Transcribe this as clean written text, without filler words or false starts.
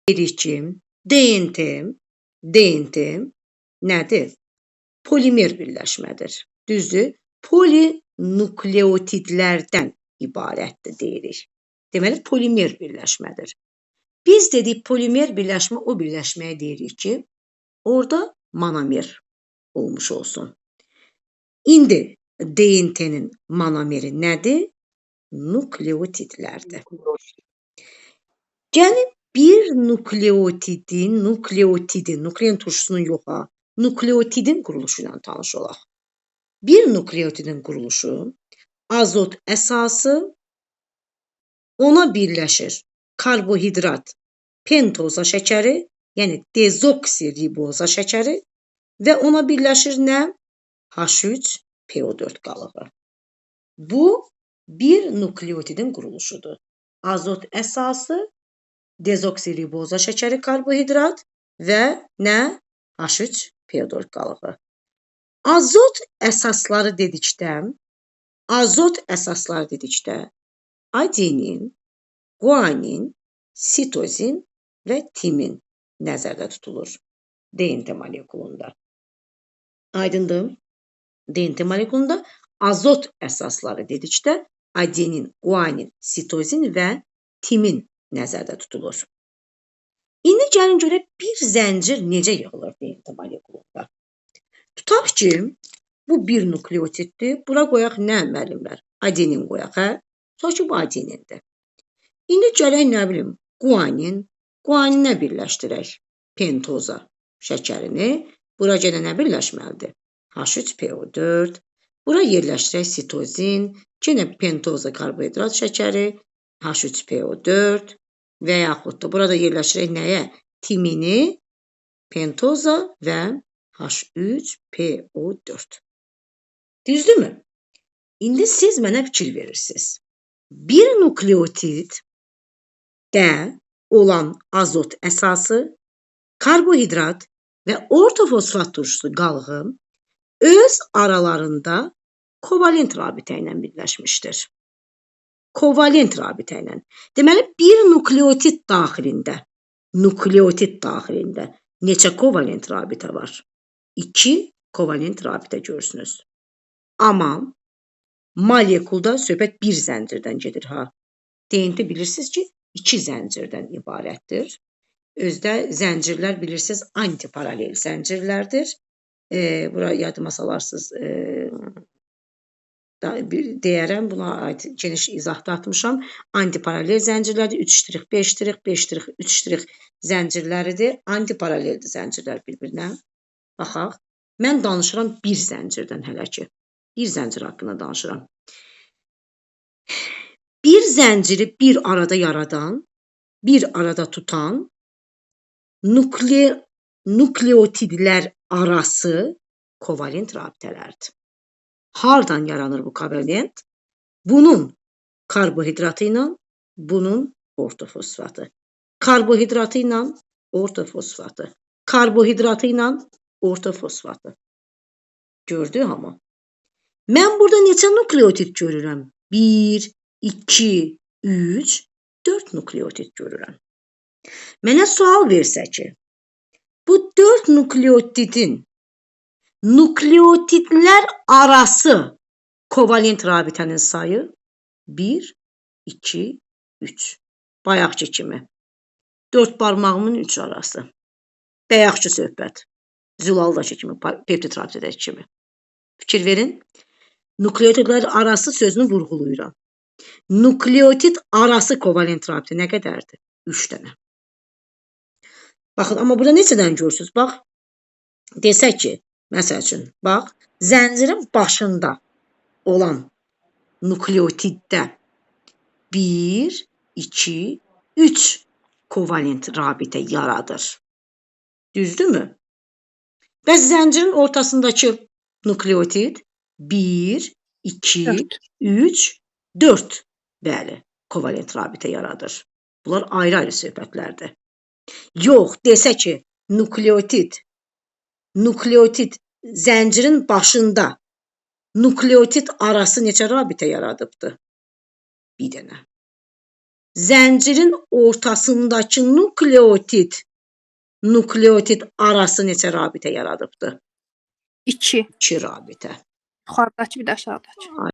deyirik ki, DNT nədir? Polimer birləşmədir. Düzdür? Polinukleotidlərdən ibarətdir deyirik. Deməli, polimer birləşmədir. Biz dedik, polimer birləşmə o birləşməyə deyirik ki, orada monomer olmuş olsun. İndi DNT-nin monomeri nədir? Nukleotidlərdir. Gəlin bir nukleotidin turşusunun yox ha, nukleotidin quruluşu ilə tanış olaq. Bir nukleotidin quruluşu azot əsası, ona birləşir karbohidrat pentoza şəkəri, yəni dezoksiriboza şəkəri və ona birləşir nə? H3PO4 qalığı. Bu bir nukleotidin quruluşudur. Azot əsası, dezoksiriboza şəkəri karbohidrat və nə? H3PO4 qalığı. Azot əsasları dedikdə adenin, guanin, sitozin və timin nəzərdə tutulur DNT molekulunda. Aydındır? DNT molekulunda azot əsasları dedikdə adenin, guanin, sitozin və timin nəzərdə tutulur. İndi gəlin görək bir zəncir necə yığılır DNT molekulunda. Tutaq ki, bu bir nukleotiddir. Bura qoyaq nə müəllimlər? Adenin qoyaq, hə? Tutaq ki, bu adenindir. İndi gələk nə bilim, guaninə birləşdirək pentoza şəkərini. Bura gələ nə birləşməlidir? H3PO4. Bura yerləşdirək sitozin, yenə pentoza karbohidrat şəkəri, H3PO4 və yaxud da burada yerləşdirək nəyə? Timini, pentoza və H3PO4. Düzdürmü? İndi siz mənə fikir verirsiniz. Bir nukleotiddə olan azot əsası, karbohidrat və ortofosfat turşusu qalığı öz aralarında kovalent rabitə ilə birləşmişdir. Kovalent rabitə ilə. Deməli, bir nukleotid daxilində neçə kovalent rabitə var? 2 kovalent rabitə görürsünüz. Amma molekulda söhbət bir zəncirdən gedir ha. DNT bilirsiniz ki, 2 zəncirdən ibarətdir. Özdə zəncirlər bilirsiniz antiparalel zəncirlərdir. Bura yadıma salarsınız, deyərəm, buna aid geniş izahda atmışam. Antiparalel zəncirlərdir, 3 5 3 zəncirləridir. Antiparaleldir zəncirlər bir-birinə. Baxaq, mən danışıram bir zəncirdən hələ ki. Bir zəncir haqqında danışıram. Bir zənciri bir arada yaradan, bir arada tutan nukleotidlər arası kovalent rabitələrdir. Hardan yaranır bu kovalent? Bunun karbohidratı ilə, bunun ortofosfatı. Karbohidratı ilə ortofosfatı. Karbohidratı ilə ortofosfatı. Gördü amma. Mən burada neçə nukleotid görürəm? 1, 2, 3, 4 nukleotid görürəm. Mənə sual versə ki, bu 4 nukleotidlər arası kovalent rabitənin sayı 1, 2, 3. Bayaqki kimi. 4 barmağımın 3 arası. Bayaqki söhbət. Zülaldakı kimi, peptid rabitədəki kimi. Fikir verin. Nukleotidlər arası sözünü vurğulayıram. Nukleotid arası kovalent rabitə nə qədərdir? 3 dənə. Baxın, amma burada neçədən görürsünüz? Bax, desək ki, məsəl üçün, bax, zəncirin başında olan nukleotiddə 1, 2, 3 kovalent rabitə yaradır. Düzdürmü? Bəs zəncirin ortasındakı nukleotid 1, 2, 3, 4 bəli, kovalent rabitə yaradır. Bunlar ayrı-ayrı söhbətlərdir. Yox, desə ki, nukleotid zəncirin başında nukleotid arası neçə rabitə yaradıbdır? Bir dənə. zəncirin ortasındakı nukleotid arası neçə rabitə yaradıbdır? 2. 2 rabitə. Yuxarıdakı bir də aşağıdakı.